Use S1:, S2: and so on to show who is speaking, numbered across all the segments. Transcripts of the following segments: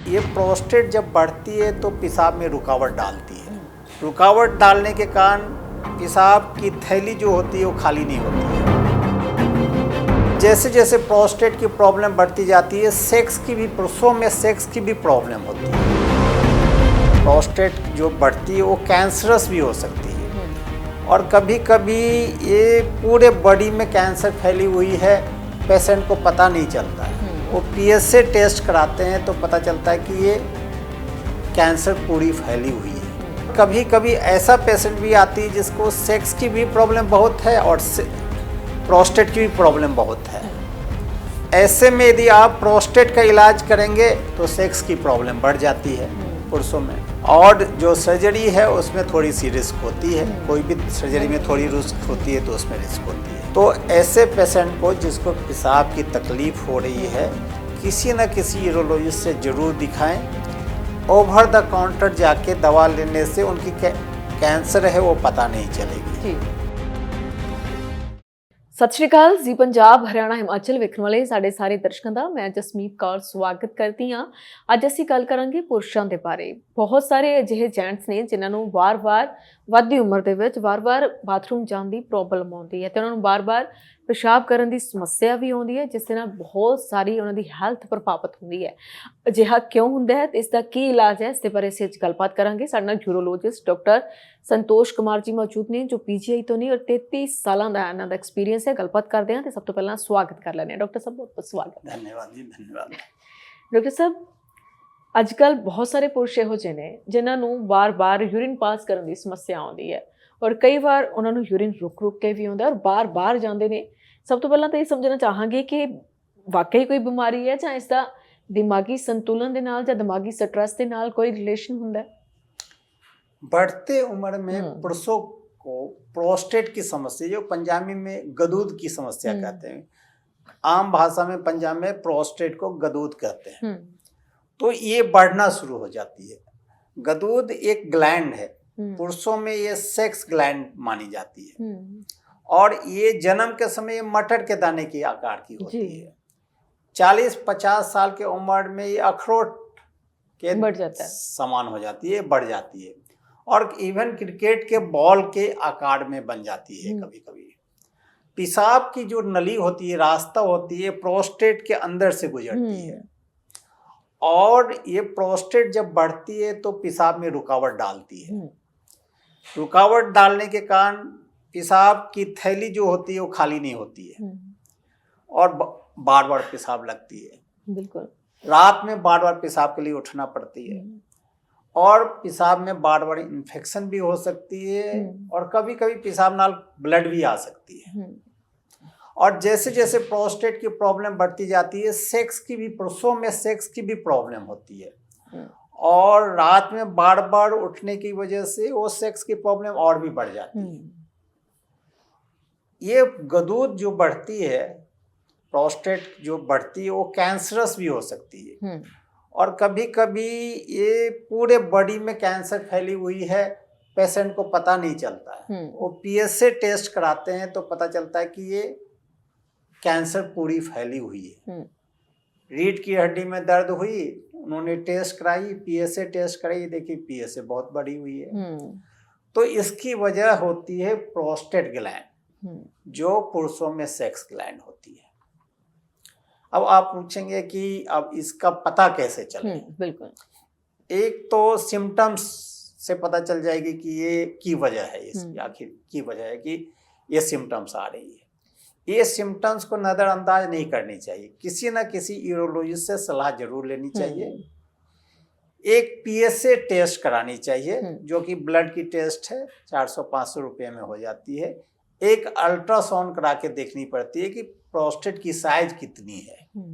S1: ये प्रोस्टेट जब बढ़ती है तो पेशाब में रुकावट डालती है। रुकावट डालने के कारण पेशाब की थैली जो होती है वो खाली नहीं होती है। जैसे जैसे प्रोस्टेट की प्रॉब्लम बढ़ती जाती है, सेक्स की भी, पुरुषों में सेक्स की भी प्रॉब्लम होती है। प्रोस्टेट जो बढ़ती है वो कैंसरस भी हो सकती है और कभी कभी ये पूरे बॉडी में कैंसर फैली हुई है, पेशेंट को पता नहीं चलता है। वो पीएसए टेस्ट कराते हैं तो पता चलता है कि ये कैंसर पूरी फैली हुई है। कभी कभी ऐसा पेशेंट भी आती है जिसको सेक्स की भी प्रॉब्लम बहुत है और प्रोस्टेट की भी प्रॉब्लम बहुत है। ऐसे में यदि आप प्रोस्टेट का इलाज करेंगे तो सेक्स की प्रॉब्लम बढ़ जाती है पुरुषों में, और जो सर्जरी है उसमें थोड़ी सी रिस्क होती है। कोई भी सर्जरी में थोड़ी रिस्क होती है तो उसमें रिस्क होती है। तो ऐसे पेशेंट को जिसको पेशाब की तकलीफ हो रही है, किसी न किसी यूरोलॉजिस्ट से ज़रूर दिखाएं। ओवर द काउंटर जाके दवा लेने से उनकी कैंसर है वो पता नहीं चलेगी।
S2: सत श्री अकाल जी। पंजाब हरियाणा हिमाचल ਵੇਖਣ ਵਾਲੇ ਸਾਡੇ ਸਾਰੇ ਦਰਸ਼ਕਾਂ ਦਾ ਮੈਂ ਜਸਮੀਤ ਕੌਰ ਸਵਾਗਤ ਕਰਦੀ ਹਾਂ। ਅੱਜ ਅਸੀਂ ਗੱਲ ਕਰਾਂਗੇ ਪੁਰਸ਼ਾਂ ਦੇ ਬਾਰੇ। ਬਹੁਤ ਸਾਰੇ ਅਜਿਹੇ ਜੈਂਟਸ ਨੇ ਜਿਨ੍ਹਾਂ ਨੂੰ ਵਾਰ-ਵਾਰ ਵੱਧਦੀ ਉਮਰ ਦੇ ਵਿੱਚ ਵਾਰ-ਵਾਰ ਬਾਥਰੂਮ ਜਾਣ ਦੀ ਪ੍ਰੋਬਲਮ ਆਉਂਦੀ ਹੈ ਤੇ ਉਹਨਾਂ ਨੂੰ ਵਾਰ-ਵਾਰ पेशाब ਕਰਨ ਦੀ ਸਮੱਸਿਆ ਵੀ ਆਉਂਦੀ ਹੈ, ਜਿਸ ਦੇ ਨਾਲ ਬਹੁਤ ਸਾਰੀ ਉਹਨਾਂ ਦੀ ਹੈਲਥ ਪ੍ਰਭਾਵਿਤ ਹੁੰਦੀ ਹੈ। ਅਜਿਹਾ ਕਿਉਂ ਹੁੰਦਾ ਹੈ ਤੇ ਇਸ ਦਾ ਕੀ ਇਲਾਜ ਹੈ, ਇਸ ਦੇ ਬਾਰੇ ਅਸੀਂ ਅੱਜ ਗੱਲਬਾਤ ਕਰਾਂਗੇ। ਸਾਡੇ ਨਾਲ ਯੂਰੋਲੋਜਿਸਟ ਡਾਕਟਰ संतोष कुमार जी मौजूद ने, जो पीजीआई तो नहीं और 33 साल का इन्हों का एक्सपीरियंस है। गलबात करते हैं तो सब तो पहला स्वागत कर लें। डॉक्टर साहब बहुत बहुत स्वागत।
S1: धन्यवाद जी, धन्यवाद।
S2: डॉक्टर साहब अजकल बहुत सारे पुरुष इहो ਜਿਹੇ ਨੇ जिन्हां ਨੂੰ बार-बार यूरिन पास ਕਰਨ ਦੀ ਸਮੱਸਿਆ ਆਉਂਦੀ ਹੈ और कई बार ਉਹਨਾਂ ਨੂੰ यूरिन रुक के भी ਆਉਂਦਾ और बार-बार ਜਾਂਦੇ ਨੇ। सब तो पहला तो ये समझना चाहांगे कि वाकई कोई बीमारी है ਜਾਂ ਇਸ ਦਾ दिमागी संतुलन ਦੇ ਨਾਲ ਜਾਂ दिमागी स्ट्रेस ਦੇ ਨਾਲ कोई रिलेशन ਹੁੰਦਾ है?
S1: बढ़ते उम्र में पुरुषों को प्रोस्टेट की समस्या, जो पंजाबी में गदूद की समस्या कहते हैं, आम भाषा में पंजाब में प्रोस्टेट को गदूद कहते हैं, तो ये बढ़ना शुरू हो जाती है। गदूद एक ग्लैंड है, पुरुषों में ये सेक्स ग्लैंड मानी जाती है और ये जन्म के समय मटर के दाने के आकार की होती है। 40-50 साल के उम्र में ये अखरोट के
S2: बढ़ जाता है,
S1: समान हो जाती है, बढ़ जाती है और इवन क्रिकेट के बॉल के आकार में बन जाती है। कभी कभी पेशाब की जो नली होती है, रास्ता होती है, प्रोस्टेट के अंदर से गुजरती है और ये प्रोस्टेट जब बढ़ती है तो पेशाब में रुकावट डालती है। रुकावट डालने के कारण पेशाब की थैली जो होती है वो खाली नहीं होती है और बार बार पेशाब लगती है।
S2: बिल्कुल,
S1: रात में बार बार पेशाब के लिए उठना पड़ती है और पेशाब में बार बार इन्फेक्शन भी हो सकती है और कभी कभी पेशाब नाल ब्लड भी आ सकती है। और जैसे जैसे प्रोस्टेट की प्रॉब्लम बढ़ती जाती है, सेक्स की भी, पुरुषों में सेक्स की भी प्रॉब्लम होती है और रात में बार बार उठने की वजह से वो सेक्स की प्रॉब्लम और भी बढ़ जाती है। ये गदूद जो बढ़ती है, प्रोस्टेट जो बढ़ती है, वो कैंसरस भी हो सकती है और कभी कभी ये पूरे बॉडी में कैंसर फैली हुई है, पेशेंट को पता नहीं चलता है। वो पीएसए टेस्ट कराते हैं तो पता चलता है कि ये कैंसर पूरी फैली हुई है। रीढ़ की हड्डी में दर्द हुई, उन्होंने टेस्ट कराई, पीएसए टेस्ट कराई, देखिए पीएसए बहुत बड़ी हुई है। तो इसकी वजह होती है प्रोस्टेट ग्लैंड, जो पुरुषों में सेक्स ग्लैंड होती है। अब आप पूछेंगे कि अब इसका पता कैसे चले?
S2: बिल्कुल,
S1: एक तो सिम्टम्स से पता चल जाएगी कि ये की वजह है, इसकी आखिर की वजह है कि ये सिम्टम्स आ रही है। ये सिम्टम्स को नज़रअंदाज नहीं करनी चाहिए, किसी न किसी यूरोलॉजिस्ट से सलाह जरूर लेनी चाहिए। एक पीएसए टेस्ट करानी चाहिए जो कि ब्लड की टेस्ट है, 400-500 रुपये में हो जाती है। एक अल्ट्रासाउंड करा के देखनी पड़ती है कि प्रोस्टेट की साइज कितनी है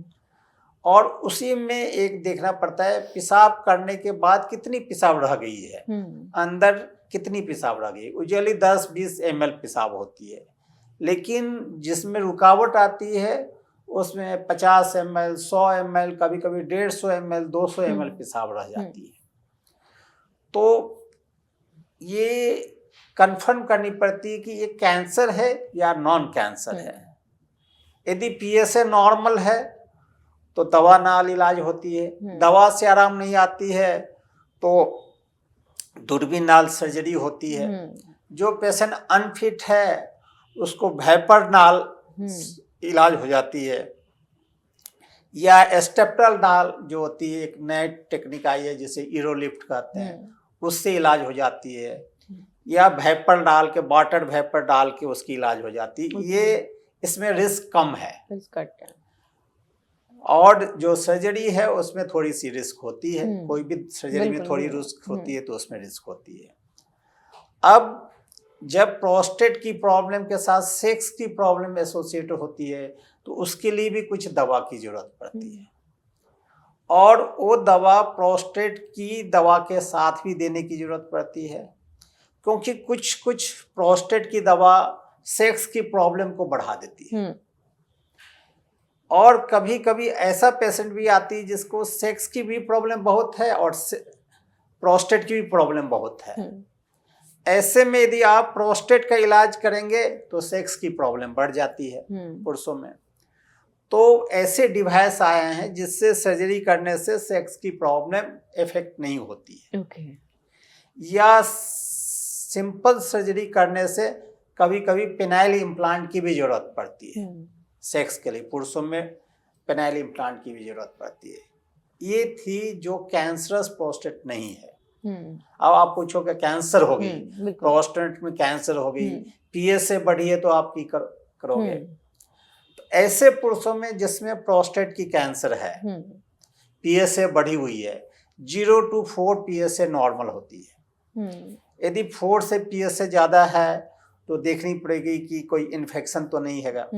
S1: और उसी में एक देखना पड़ता है पेशाब करने के बाद कितनी पेशाब रह गई है, अंदर कितनी पेशाब रह गई। यूजुअली 10-20 ml पेशाब होती है, लेकिन जिसमें रुकावट आती है उसमें 50 ml, 100 ml, कभी कभी 150 ml, 200 ml पेशाब रह जाती है। तो ये कंफर्म करनी पड़ती है कि ये कैंसर है या नॉन कैंसर है। यदि पीएसए नॉर्मल है तो दवा नाल इलाज होती है। दवा से आराम नहीं आती है तो दूरबीन नाल सर्जरी होती है। जो पेशेंट अनफिट है उसको वेपर नाल इलाज हो जाती है, या स्टेपल नाल जो होती है, एक नई टेक्निक आई है जिसे ईरोलिफ्ट कहते हैं, उससे इलाज हो जाती है, या वेपर डाल के, वाटर वेपर डाल के उसकी इलाज हो जाती है। ये इसमें रिस्क कम है, और जो सर्जरी है उसमें थोड़ी सी रिस्क होती है। कोई भी सर्जरी में थोड़ी रिस्क होती है तो उसमें रिस्क होती है। अब जब प्रोस्टेट की प्रॉब्लम के साथ सेक्स की प्रॉब्लम एसोसिएट होती है तो उसके लिए भी कुछ दवा की जरूरत पड़ती है, और वो दवा प्रोस्टेट की दवा के साथ भी देने की जरूरत पड़ती है, क्योंकि कुछ प्रोस्टेट की दवा सेक्स की प्रॉब्लम को बढ़ा देती है। और कभी कभी ऐसा पेशेंट भी आती है जिसको सेक्स की भी प्रॉब्लम बहुत है और प्रोस्टेट की भी प्रॉब्लम बहुत है। ऐसे में यदि आप प्रोस्टेट का इलाज करेंगे तो सेक्स की प्रॉब्लम बढ़ जाती है पुरुषों में। तो ऐसे डिवाइस आए हैं जिससे सर्जरी करने से सेक्स की प्रॉब्लम इफेक्ट नहीं होती है। या सिंपल सर्जरी करने से कभी कभी पेनाइल इम्प्लांट की भी जरूरत पड़ती है। सेक्स के लिए पुरुषों में पेनाइल इम्प्लांट की भी जरूरत पड़ती है। ये थी जो कैंसरस प्रोस्टेट नहीं है। अब आप पूछोगे कैंसर हो गई, प्रोस्टेट में कैंसर हो गई, पीएसए बढ़ी है तो आप की करोगे। तो ऐसे पुरुषों में जिसमें प्रोस्टेट की कैंसर है, पीएसए बढ़ी हुई है, 0 to 4 पीएसए नॉर्मल होती है। यदि 4 से पीएसए ज्यादा है तो देखनी पड़ेगी कि कोई इन्फेक्शन तो नहीं हैगा।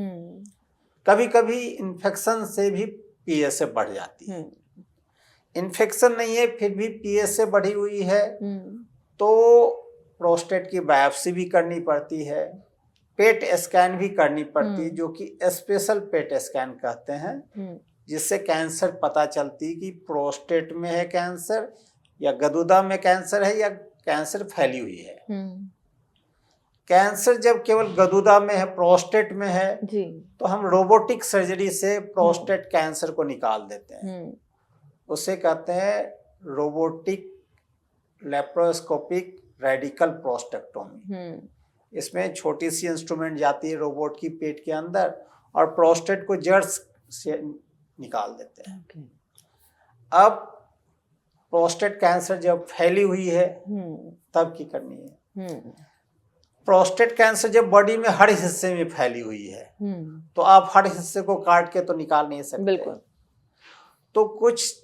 S1: कभी कभी इन्फेक्शन से भी पीएसए बढ़ जाती है। इन्फेक्शन नहीं है फिर भी पीएसए बढ़ी हुई है तो प्रोस्टेट की बायोप्सी भी करनी पड़ती है, पेट स्कैन भी करनी पड़ती है, जो कि स्पेशल पेट स्कैन कहते हैं, जिससे कैंसर पता चलती है कि प्रोस्टेट में है कैंसर, या गदूदा में कैंसर है, या कैंसर फैली हुई है। कैंसर जब केवल गदूदा में है, प्रोस्टेट में है, तो हम रोबोटिक सर्जरी से प्रोस्टेट कैंसर को निकाल देते हैं। उसे कहते हैं रोबोटिक लेप्रोस्कोपिक रेडिकल प्रोस्टेक्टोमी। इसमें छोटी सी इंस्ट्रूमेंट जाती है रोबोट की पेट के अंदर और प्रोस्टेट को जड़ से निकाल देते हैं। अब प्रोस्टेट कैंसर जब फैली हुई है तब की करनी है। प्रोस्टेट कैंसर जब बॉडी में हर हिस्से में फैली हुई है तो आप हर हिस्से को काट के तो निकाल नहीं सकते। तो कुछ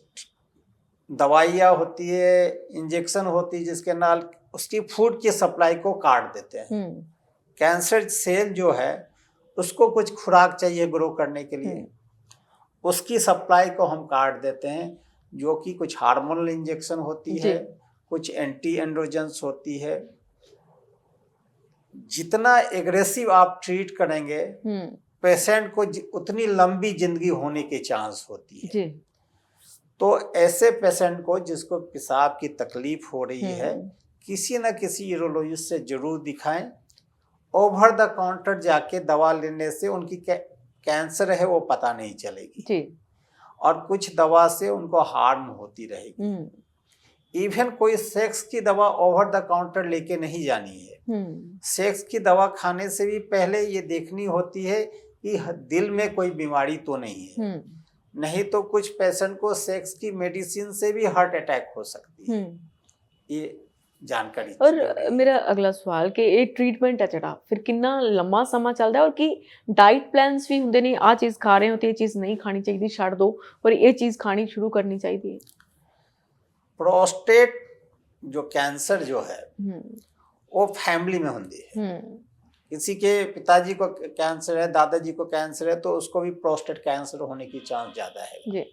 S1: दवाइयाँ होती है, इंजेक्शन होती है, जिसके नाल उसकी फूड की सप्लाई को काट देते हैं। कैंसर सेल जो है उसको कुछ खुराक चाहिए ग्रो करने के लिए, उसकी सप्लाई को हम काट देते हैं, जो कि कुछ हार्मोनल इंजेक्शन होती है, कुछ एंटी एंड्रोजेंस होती है। जितना एग्रेसिव आप ट्रीट करेंगे पेशेंट को उतनी लंबी जिंदगी होने के चांस होती है। तो ऐसे पेशेंट को जिसको पेशाब की तकलीफ हो रही है, किसी न किसी यूरोलॉजिस्ट से जरूर दिखाएं। ओवर द काउंटर जाके दवा लेने से उनकी कैंसर है वो पता नहीं चलेगी और कुछ दवा से उनको हार्म होती रहेगी। इवन कोई सेक्स की दवा ओवर द काउंटर लेके नहीं जानी है। सेक्स की दवा खाने से भी पहले ये देखनी होती है कि दिल में कोई बीमारी तो नहीं है। नहीं तो कुछ पेशेंट को सेक्स की मेडिसिन से भी हार्ट अटैक हो सकती है। ये जानकारी।
S2: और मेरा अगला सवाल कि ये ट्रीटमेंट है जड़ा फिर कितना लंबा समा चलता है और कि डाइट प्लान्स भी होंगे ने, आ चीज़ खा रहे हो तो ये चीज़ नहीं खानी चाहिए, छाड़ दो और ये चीज़ खानी शुरू करनी चाहिए।
S1: प्रोस्टेट जो कैंसर जो है वो फैमिली में होती है। किसी के पिताजी को कैंसर है, दादाजी को कैंसर है, तो उसको भी प्रोस्टेट कैंसर होने की चांस ज्यादा है।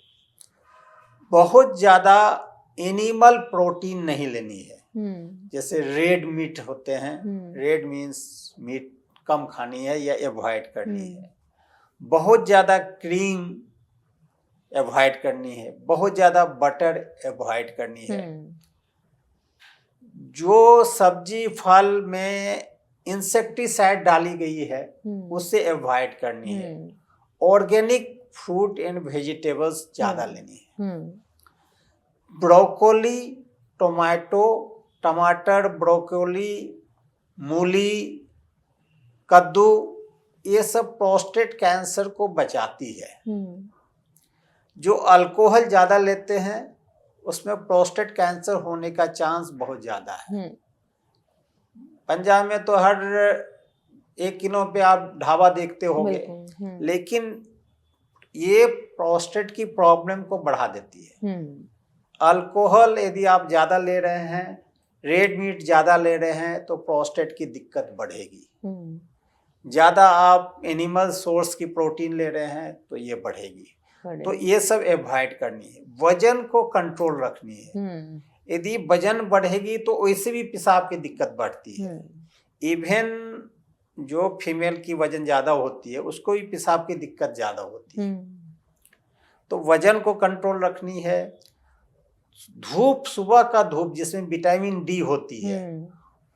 S1: बहुत ज्यादा एनिमल प्रोटीन नहीं लेनी है। जैसे रेड मीट होते हैं, रेड मीन्स मीट कम खानी है या एवॉइड करनी है। बहुत ज्यादा क्रीम एवॉइड करनी है, बहुत ज्यादा बटर एवॉइड करनी है। जो सब्जी फल में इंसेक्टिसाइड डाली गई है उससे एवॉइड करनी है। ऑर्गेनिक फ्रूट एंड वेजिटेबल्स ज़्यादा लेनी है। ब्रोकोली, टोमेटो, टमाटर, ब्रोकोली, मूली, कद्दू, ये सब प्रोस्टेट कैंसर को बचाती है। जो अल्कोहल ज़्यादा लेते हैं उसमें प्रोस्टेट कैंसर होने का चांस बहुत ज़्यादा है। पंजाब में तो हर 1 किलो पे आप ढाबा देखते होंगे, लेकिन ये प्रोस्टेट की प्रॉब्लम को बढ़ा देती है। अल्कोहल यदि आप ज़्यादा ले रहे हैं, रेड मीट ज़्यादा ले रहे हैं, तो प्रोस्टेट की दिक्कत बढ़ेगी। ज़्यादा आप एनिमल सोर्स की प्रोटीन ले रहे हैं तो ये बढ़ेगी। तो ये सब एवॉइड करनी है। वजन को कंट्रोल रखनी है। यदि वजन बढ़ेगी तो वैसे भी पेशाब की दिक्कत बढ़ती है। इवन जो फीमेल की वजन ज़्यादा होती है उसको भी पेशाब की दिक्कत ज़्यादा होती है। तो वजन को कंट्रोल रखनी है। धूप, सुबह का धूप जिसमें विटामिन डी होती है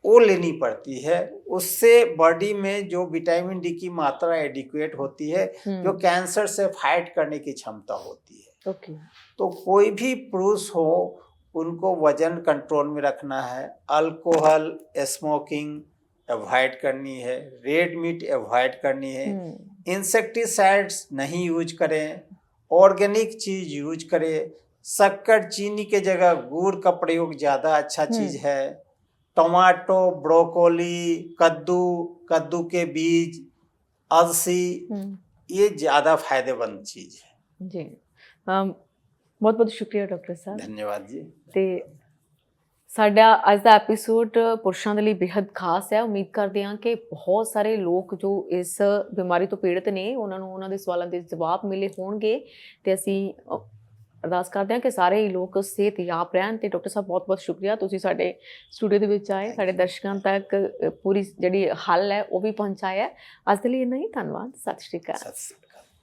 S1: वो लेनी पड़ती है। उससे बॉडी में जो विटामिन डी की मात्रा एडिक्वेट होती है, जो कैंसर से फाइट करने की क्षमता होती है। तो कोई भी पुरुष हो उनको वजन कंट्रोल में रखना है। अल्कोहल, स्मोकिंग अवॉइड करनी है। रेड मीट अवॉइड करनी है। इंसेक्टिसाइड्स नहीं यूज करें। ऑर्गेनिक चीज यूज करें। शक्कर, चीनी के जगह गुड़ का प्रयोग ज़्यादा अच्छा चीज़ है। टमाटो, ब्रोकोली, कद्दू के बीज, अलसी, ये ज़्यादा फायदेमंद चीज़ है
S2: जी। बहुत बहुत शुक्रिया डॉक्टर साहब।
S1: धन्यवाद जी।
S2: ਤੇ ਸਾਡਾ ਅੱਜ ਦਾ ਐਪੀਸੋਡ ਪੁਰਸ਼ਾਂ ਦੇ ਲਈ ਬੇहद ਖਾਸ ਹੈ। ਉਮੀਦ ਕਰਦੇ ਹਾਂ ਕਿ ਬਹੁਤ ਸਾਰੇ ਲੋਕ ਜੋ ਇਸ ਬਿਮਾਰੀ ਤੋਂ ਪੀੜਤ ਨੇ ਉਹਨਾਂ ਨੂੰ ਉਹਨਾਂ ਦੇ ਸਵਾਲਾਂ ਦੇ ਜਵਾਬ ਮਿਲੇ ਹੋਣਗੇ ਤੇ ਅਸੀਂ ਅਰਦਾਸ ਕਰਦੇ ਹਾਂ ਕਿ ਸਾਰੇ ਹੀ ਲੋਕ ਸਿਹਤਯਾਬ ਰਹਿਣ। ਤੇ ਡਾਕਟਰ ਸਾਹਿਬ ਬਹੁਤ ਬਹੁਤ ਸ਼ੁਕਰੀਆ, ਤੁਸੀਂ ਸਾਡੇ ਸਟੂਡੀਓ ਦੇ ਵਿੱਚ ਆਏ, ਸਾਡੇ ਦਰਸ਼ਕਾਂ ਤੱਕ ਪੂਰੀ ਜਿਹੜੀ ਹੱਲ ਹੈ ਉਹ ਵੀ ਪਹੁੰਚਾਇਆ। ਅੱਜ ਦੇ ਲਈ ਇੰਨਾ ਹੀ। ਧੰਨਵਾਦ। ਸਤਿ ਸ਼੍ਰੀ ਅਕਾਲ।